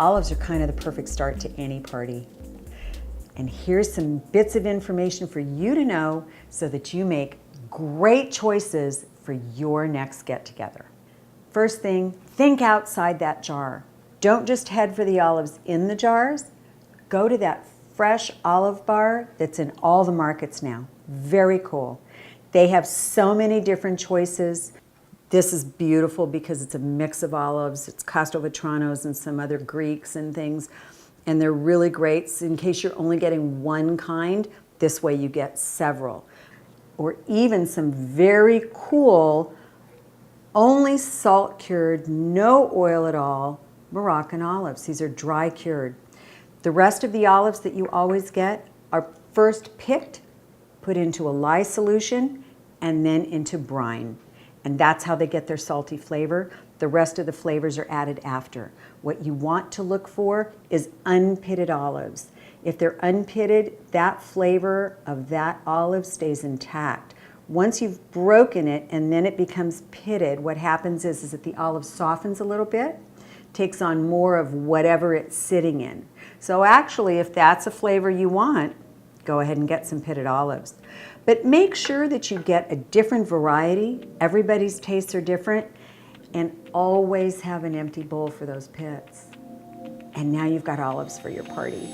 Olives are kind of the perfect start to any party. And here's some bits of information for you to know so that you make great choices for your next get-together. First thing, think outside that jar. Don't just head for the olives in the jars. Go to that fresh olive bar that's in all the markets now. Very cool. They have so many different choices. This is beautiful because it's a mix of olives. It's Castelvetranos and some other Greeks and things. And they're really great. So in case you're only getting one kind, this way you get several. Or even some very cool, only salt cured, no oil at all, Moroccan olives. These are dry cured. The rest of the olives that you always get are first picked, put into a lye solution, and then into brine. And that's how they get their salty flavor. The rest of the flavors are added after. What you want to look for is unpitted olives. If they're unpitted, that flavor of that olive stays intact. Once you've broken it and then it becomes pitted, what happens is that the olive softens a little bit, takes on more of whatever it's sitting in. So actually, if that's a flavor you want, go ahead and get some pitted olives. But make sure that you get a different variety. Everybody's tastes are different. And always have an empty bowl for those pits. And now you've got olives for your party.